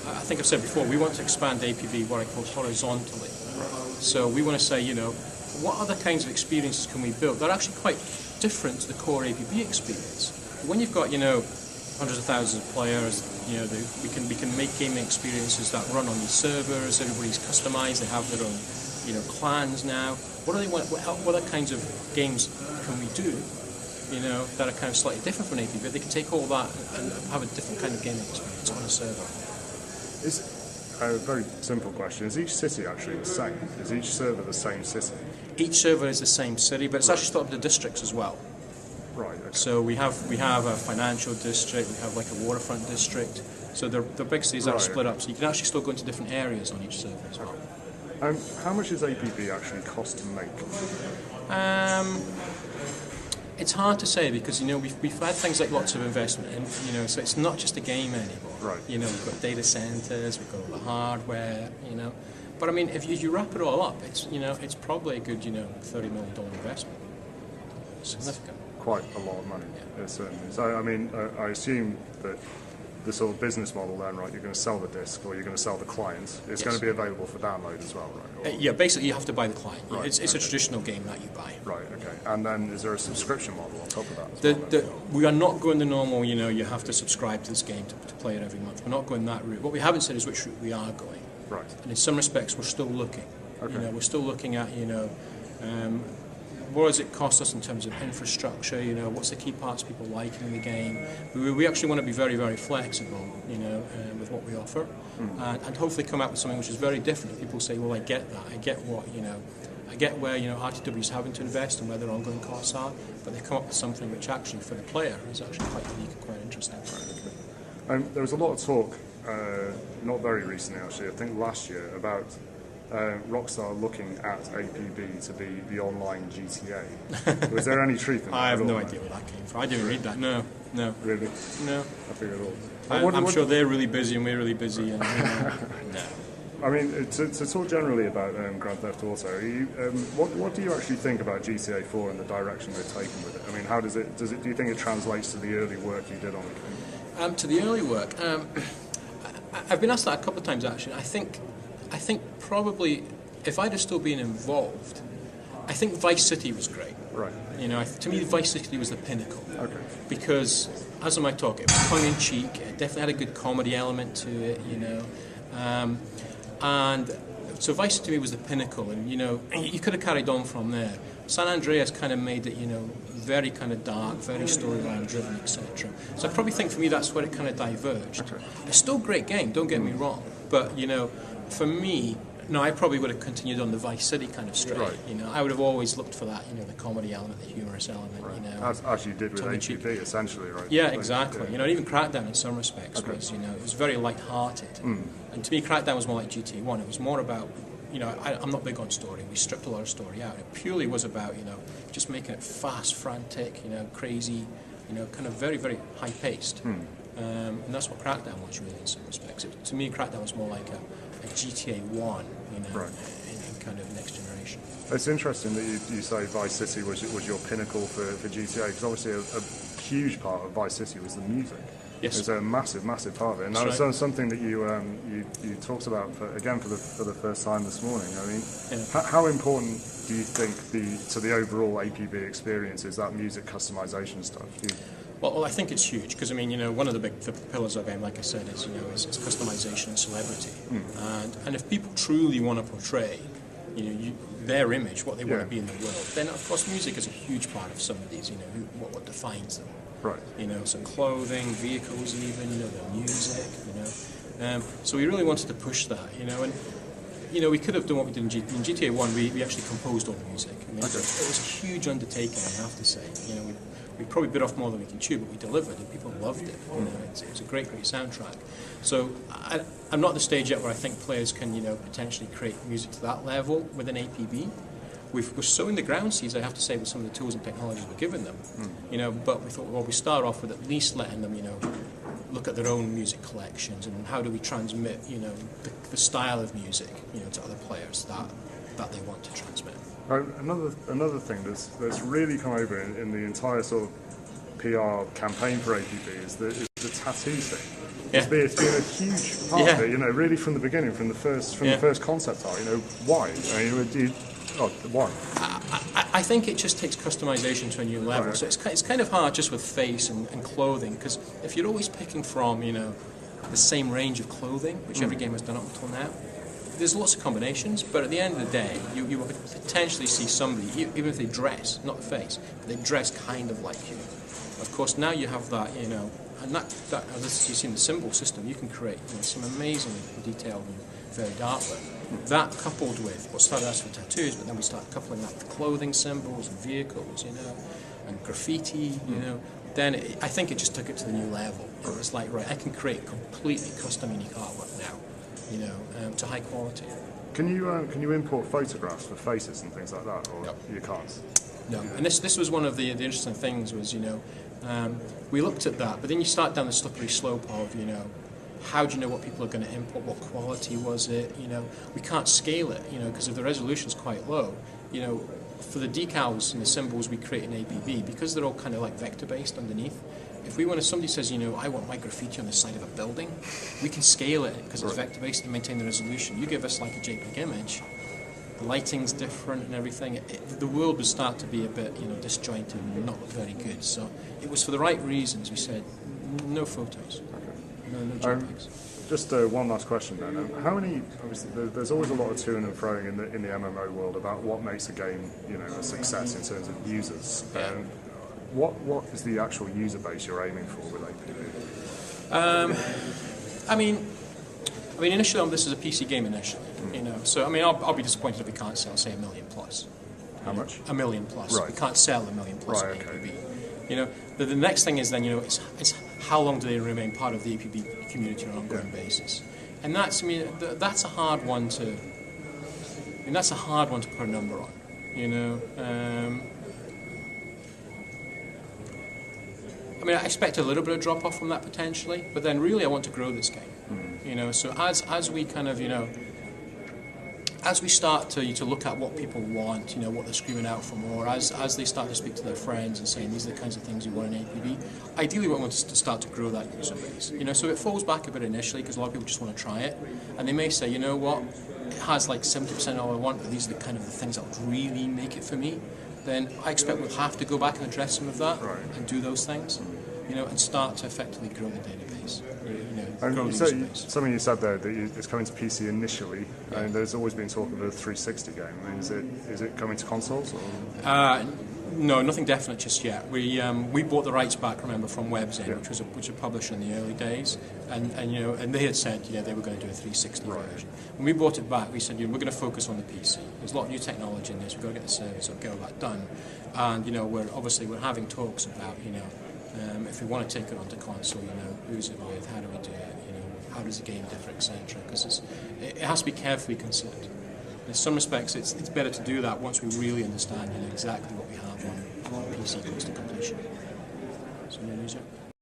I think I've said before, we want to expand APB what I call horizontally. So we want to say, what other kinds of experiences can we build that are actually quite different to the core APB experience? When you've got, hundreds of thousands of players, we can make gaming experiences that run on these servers. Everybody's customized. They have their own, clans now. What other kinds of games can we do, that are kind of slightly different from APB? They can take all that and have a different kind of gaming experience on a server. Is a very simple question. Is each city actually the same? Is each server the same city? Each server is the same city, but it's actually split up into districts as well. Right. Okay. So we have a financial district, we have like a waterfront district. So they're big cities that are split up, so you can actually still go into different areas on each server as well. How much does APB actually cost to make? It's hard to say because we've had things like lots of investment in, so it's not just a game anymore. Right. We've got data centers, we've got all the hardware, But I mean, if you wrap it all up, it's probably a good $30 million investment. Significant. Quite a lot of money. Yeah. Certainly. So I mean, I assume that the sort of business model then, right? You're going to sell the disc or you're going to sell the client. It's going to be available for download as well, right? Yeah, basically you have to buy the client. Right, it's a traditional game that you buy. Right, okay. And then is there a subscription model on top of that? We are not going the normal, you have to subscribe to this game to play it every month. We're not going that route. What we haven't said is which route we are going. Right. And in some respects we're still looking. Okay. We're still looking at, what does it cost us in terms of infrastructure? What's the key parts people like in the game? We actually want to be very, very flexible, with what we offer, and hopefully come out with something which is very different. People say, well, I get that. I get what, I get where, RTW is having to invest and where their ongoing costs are, but they come up with something which actually, for the player, is actually quite unique and quite interesting. Right, okay. There was a lot of talk, not very recently actually, I think last year, about Rockstar looking at APB to be the online GTA. Was there any truth in that? I have no idea where that came from. I didn't read that. No. Really? No. I figured all. I'm sure they're really busy and we're really busy. And, no. I mean, to talk generally about Grand Theft Auto, what do you actually think about GTA 4 and the direction they're taking with it? I mean, how does it? Do you think it translates to the early work you did on the game? To the early work, I've been asked that a couple of times actually. I think probably if I'd have still been involved, I think Vice City was great. Right. To me, Vice City was the pinnacle. Okay. Because, as I might talk, it was tongue-in-cheek, it definitely had a good comedy element to it, and so Vice City to me was the pinnacle, and, you could have carried on from there. San Andreas kind of made it, very kind of dark, very storyline-driven, etc. So I probably think for me that's where it kind of diverged. Okay. It's still a great game, don't get me wrong, but, for me, no, I probably would have continued on the Vice City kind of straight. Right. I would have always looked for that, the comedy element, the humorous element, right. As you did with APB, essentially, right? Yeah, exactly. Yeah. Even Crackdown in some respects was, it was very light-hearted. And to me, Crackdown was more like GTA 1. It was more about, I'm not big on story. We stripped a lot of story out. It purely was about, just making it fast, frantic, crazy, kind of very, very high-paced. And that's what Crackdown was really in some respects. To me, Crackdown was more like a GTA 1, right. in kind of next generation. It's interesting that you say Vice City was your pinnacle for GTA, because obviously a huge part of Vice City was the music. Yes. It was a massive, massive part of it. And that was something that you talked about, for the first time this morning. I mean, how important do you think to the overall APB experience is that music customization stuff? Well, I think it's huge because one of the pillars of the game, like I said, is is customization and celebrity. And if people truly want to portray, their image, what they want to be in the world, then of course music is a huge part of some of these. What defines them. Right. So clothing, vehicles, even the music. So we really wanted to push that. And we could have done what we did in GTA 1. We actually composed all the music. It was a huge undertaking, I have to say. We probably bit off more than we can chew, but we delivered, and people loved it. It was a great soundtrack. So I'm not at the stage yet where I think players can, potentially create music to that level within APB. We're sowing the ground seeds, I have to say, with some of the tools and technologies we're giving them. But we thought, well, we start off with at least letting them, look at their own music collections and how do we transmit, the style of music, to other players that they want to transmit. Another thing that's really come over in the entire sort of PR campaign for APB is the tattoo thing. It's been a huge part of it, you know, really from the beginning, from the first concept art. You know, why? I mean, why? I think it just takes customization to a new level. Right. So it's kind of hard just with face and clothing, because if you're always picking from, you know, the same range of clothing, which every game has done up until now, there's lots of combinations, but at the end of the day, you will potentially see somebody, even if they dress, not the face, but they dress kind of like you. Of course, now you have that, you know, and that as you see in the symbol system, you can create, you know, some amazingly detailed and varied artwork. That coupled with what started out with tattoos, but then we started coupling that with clothing symbols and vehicles, you know, and graffiti, you know. Then I think it just took it to the new level. It was like, right, I can create completely custom, unique artwork now, you know, to high quality. Can you import photographs for faces and things like that, or you can't? No, and this was one of the interesting things was, you know, we looked at that, but then you start down the slippery slope of, you know, how do you know what people are going to import? What quality was it? You know, we can't scale it, you know, because if the resolution's quite low, you know, for the decals and the symbols we create in APB, because they're all kind of like vector-based underneath, if somebody says, you know, I want my graffiti on the side of a building, we can scale it because it's vector-based and maintain the resolution. You give us like a JPEG image, the lighting's different and everything, the world would start to be a bit, you know, disjointed and not very good. So it was for the right reasons. We said, no photos. No JPEGs. Just one last question then. How many? Obviously, there's always a lot of toing and froing in the MMO world about what makes a game, you know, a success in terms of users. What is the actual user base you're aiming for with APB? I mean, initially this is a PC game initially, you know. So I mean, I'll be disappointed if we can't sell, say, 1 million plus. How much? 1 million plus. Right. We can't sell 1 million plus right, in okay. APB. You know, the next thing is then, you know, it's how long do they remain part of the APB community on an ongoing basis, and that's, I mean, that's a hard one to. I mean, that's a hard one to put a number on, you know. I mean, I expect a little bit of drop off from that potentially, but then really I want to grow this game, you know. So as we kind of, you know, as we start to look at what people want, you know, what they're screaming out for more, as they start to speak to their friends and saying these are the kinds of things we want in APB, ideally we want to start to grow that user base. You know, so it falls back a bit initially because a lot of people just want to try it, and they may say, you know what, it has like 70% all I want, but these are the kind of the things that would really make it for me. Then I expect we'll have to go back and address some of that and do those things, you know, and start to effectively grow the database. You know, something you said there, that it's coming to PC initially, and there's always been talk of a 360 game. I mean, is it coming to consoles? Or? No, nothing definite just yet. We bought the rights back, remember, from WebZen, which was a publisher in the early days, and you know, and they had said, you know, they were going to do a 360 version. When we bought it back, we said, you know, we're going to focus on the PC. There's a lot of new technology in this. We've got to get the service up, get all that done, and you know, we're having talks about, you know, if we want to take it onto console, you know, who's it with, how do we do it, you know, how does the game differ, etc. Because it has to be carefully considered. In some respects, it's better to do that once we really understand, you know, exactly what we have on PC close to completion. So,